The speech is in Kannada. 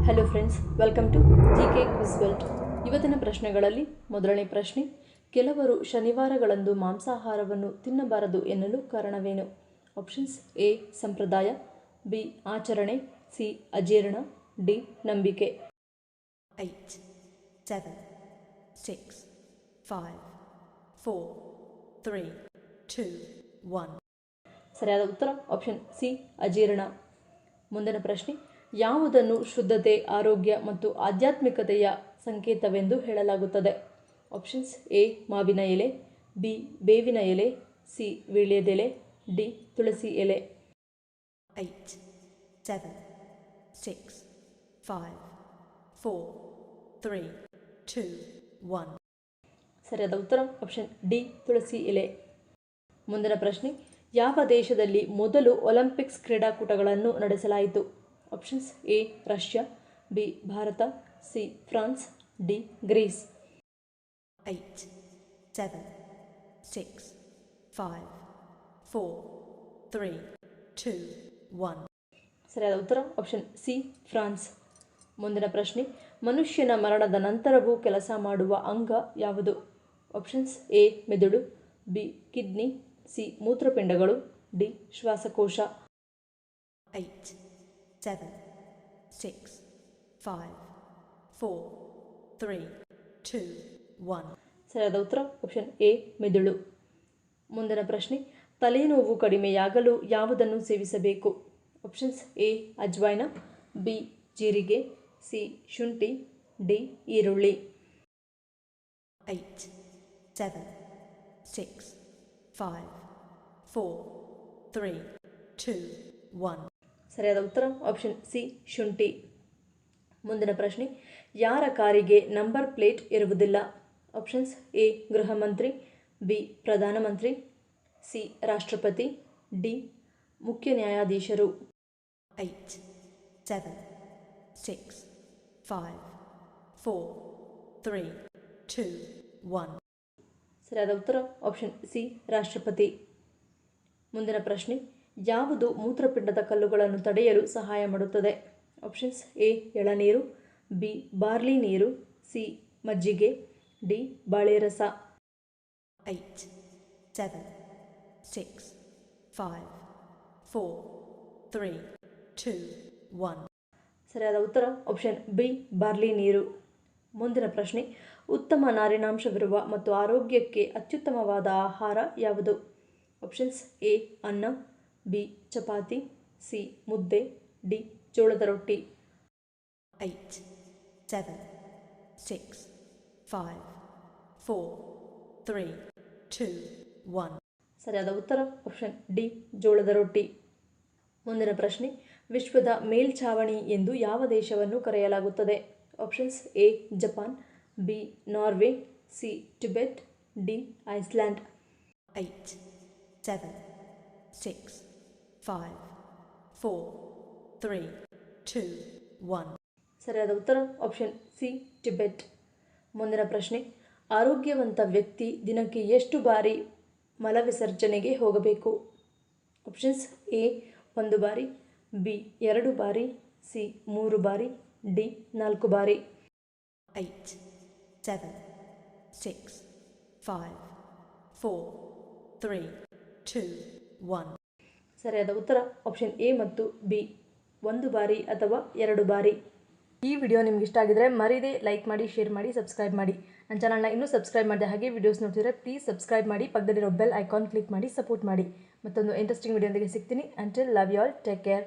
Hello friends, welcome to GK quiz world. ಇವತ್ತಿನ ಪ್ರಶ್ನೆಗಳಲ್ಲಿ ಮೊದಲನೇ ಪ್ರಶ್ನೆ, ಕೆಲವರು ಶನಿವಾರಗಳಂದು ಮಾಂಸಾಹಾರವನ್ನು ತಿನ್ನಬಾರದು ಎನ್ನಲು ಕಾರಣವೇನು? ಆಪ್ಷನ್ಸ್: ಎ ಸಂಪ್ರದಾಯ, ಬಿ ಆಚರಣೆ, ಸಿ ಅಜೀರ್ಣ, ಡಿ ನಂಬಿಕೆ. 8, 7, 6, 5, 4, 3, 2, 1. ಸರಿಯಾದ ಉತ್ತರ ಆಪ್ಷನ್ ಸಿ ಅಜೀರ್ಣ. ಮುಂದಿನ ಪ್ರಶ್ನೆ, ಯಾವುದನ್ನು ಶುದ್ಧತೆ, ಆರೋಗ್ಯ ಮತ್ತು ಆಧ್ಯಾತ್ಮಿಕತೆಯ ಸಂಕೇತವೆಂದು ಹೇಳಲಾಗುತ್ತದೆ? ಆಪ್ಷನ್ಸ್: ಎ ಮಾವಿನ ಎಲೆ, ಬಿ ಬೇವಿನ ಎಲೆ, ಸಿ ವೀಳ್ಯದೆಲೆ, ಡಿ ತುಳಸಿ ಎಲೆ. 8, 7, 6, 5, 4, 3, 2, 1. ಸರಿಯಾದ ಉತ್ತರ ಆಪ್ಷನ್ ಡಿ ತುಳಸಿ ಎಲೆ. ಮುಂದಿನ ಪ್ರಶ್ನೆ, ಯಾವ ದೇಶದಲ್ಲಿ ಮೊದಲು ಒಲಿಂಪಿಕ್ಸ್ ಕ್ರೀಡಾಕೂಟಗಳನ್ನು ನಡೆಸಲಾಯಿತು? Options: A Russia, B Bharat, C France, D Greece. 8, 7, 6, 5, 4, 3, 2, 1. ಸರಿಯಾದ ಉತ್ತರ ಆಪ್ಷನ್ ಸಿ ಫ್ರಾನ್ಸ್. ಮುಂದಿನ ಪ್ರಶ್ನೆ, ಮನುಷ್ಯನ ಮರಣದ ನಂತರವೂ ಕೆಲಸ ಮಾಡುವ ಅಂಗ ಯಾವುದು? ಆಪ್ಷನ್ಸ್: ಎ ಮೆದುಳು, ಬಿ ಕಿಡ್ನಿ, ಸಿ ಮೂತ್ರಪಿಂಡಗಳು, ಡಿ ಶ್ವಾಸಕೋಶ. 8, 7, 6, 5, 4, 3, 2, 1. ಸರಿಯಾದ ಉತ್ತರ ಆಪ್ಷನ್ ಎ ಮೆದುಳು. ಮುಂದಿನ ಪ್ರಶ್ನೆ, ತಲೆನೋವು ಕಡಿಮೆಯಾಗಲು ಯಾವುದನ್ನು ಸೇವಿಸಬೇಕು? ಆಪ್ಷನ್ಸ್: ಎ ಅಜ್ವೈನ, ಬಿ ಜೀರಿಗೆ, ಸಿ ಶುಂಠಿ, ಡಿ ಈರುಳ್ಳಿ. 8, 7, 6, 5, 4, 3, 2, 1. ಸರಿಯಾದ ಉತ್ತರ ಆಪ್ಷನ್ ಸಿ ಶುಂಠಿ. ಮುಂದಿನ ಪ್ರಶ್ನೆ, ಯಾರ ಕಾರಿಗೆ ನಂಬರ್ ಪ್ಲೇಟ್ ಇರುವುದಿಲ್ಲ? ಆಪ್ಷನ್ಸ್: ಎ ಗೃಹ ಮಂತ್ರಿ, ಬಿ ಪ್ರಧಾನಮಂತ್ರಿ, ಸಿ ರಾಷ್ಟ್ರಪತಿ, ಡಿ ಮುಖ್ಯ ನ್ಯಾಯಾಧೀಶರು. 8, 7, 6, 5, 4, 3, 2, 1. ಸರಿಯಾದ ಉತ್ತರ ಆಪ್ಷನ್ ಸಿ ರಾಷ್ಟ್ರಪತಿ. ಮುಂದಿನ ಪ್ರಶ್ನೆ, ಯಾವುದು ಮೂತ್ರಪಿಂಡದ ಕಲ್ಲುಗಳನ್ನು ತಡೆಯಲು ಸಹಾಯ ಮಾಡುತ್ತದೆ? ಆಪ್ಷನ್ಸ್: ಎ ಎಳನೀರು, ಬಿ ಬಾರ್ಲಿ ನೀರು, ಸಿ ಮಜ್ಜಿಗೆ, ಡಿ ಬಾಳೆ ರಸ. 8, 7, 6, 5, 4, 3, 2, 1. ಸರಿಯಾದ ಉತ್ತರ ಆಪ್ಷನ್ ಬಿ ಬಾರ್ಲಿ ನೀರು. ಮುಂದಿನ ಪ್ರಶ್ನೆ, ಉತ್ತಮ ನಾರಿನಾಂಶವಿರುವ ಮತ್ತು ಆರೋಗ್ಯಕ್ಕೆ ಅತ್ಯುತ್ತಮವಾದ ಆಹಾರ ಯಾವುದು? ಆಪ್ಷನ್ಸ್: ಎ ಅನ್ನ, ಬಿ ಚಪಾತಿ, ಸಿ ಮುದ್ದೆ, ಡಿ ಜೋಳದ ರೊಟ್ಟಿ. 8, 7, 6, 5, 4, 3, 2, 1. ಸರಿಯಾದ ಉತ್ತರ ಆಪ್ಷನ್ ಡಿ ಜೋಳದ ರೊಟ್ಟಿ. ಮುಂದಿನ ಪ್ರಶ್ನೆ, ವಿಶ್ವದ ಮೇಲ್ಛಾವಣಿ ಎಂದು ಯಾವ ದೇಶವನ್ನು ಕರೆಯಲಾಗುತ್ತದೆ? Options: A Japan, B Norway, C Tibet, D Iceland. 8, 7, 6, 5, 4, 3, 2, 1. ಸರಿಯಾದ ಉತ್ತರ ಆಪ್ಷನ್ ಸಿ ಟಿಬೆಟ್. ಮುಂದಿನ ಪ್ರಶ್ನೆ, ಆರೋಗ್ಯವಂತ ವ್ಯಕ್ತಿ ದಿನಕ್ಕೆ ಎಷ್ಟು ಬಾರಿ ಮಲವಿಸರ್ಜನೆಗೆ ಹೋಗಬೇಕು? ಆಪ್ಷನ್ಸ್: ಎ 1 ಬಾರಿ, ಬಿ 2 ಬಾರಿ, ಸಿ 3 ಬಾರಿ, ಡಿ 4 ಬಾರಿ. 8, 7, 6, 5, 4, 3, 2, 1. ಸರಿಯಾದ ಉತ್ತರ ಆಪ್ಷನ್ ಎ ಮತ್ತು ಬಿ 1 ಬಾರಿ ಅಥವಾ 2 ಬಾರಿ. ಈ ವಿಡಿಯೋ ನಿಮ್ಗೆ ಇಷ್ಟ ಆಗಿದ್ರೆ ಮರೀದೆ ಲೈಕ್ ಮಾಡಿ, ಶೇರ್ ಮಾಡಿ, ಸಬ್ಸ್ಕ್ರೈಬ್ ಮಾಡಿ. ನನ್ನ ಚಾನಲ್ನ ಇನ್ನೂ ಸಬ್ಸ್ಕ್ರೈಬ್ ಮಾಡಿದೆ ಹಾಗೆ ವಿಡಿಯೋಸ್ ನೋಡ್ತಿದ್ರೆ ಪ್ಲೀಸ್ ಸಬ್ಸ್ಕ್ರೈಬ್ ಮಾಡಿ, ಪಕ್ಕದಲ್ಲಿರೋ ಬೆಲ್ ಐಕಾನ್ ಕ್ಲಿಕ್ ಮಾಡಿ ಸಪೋರ್ಟ್ ಮಾಡಿ. ಮತ್ತೊಂದು ಇಂಟ್ರೆಸ್ಟಿಂಗ್ ವಿಡಿಯೋದೊಂದಿಗೆ ಸಿಗ್ತೀನಿ. Until love you all, take care.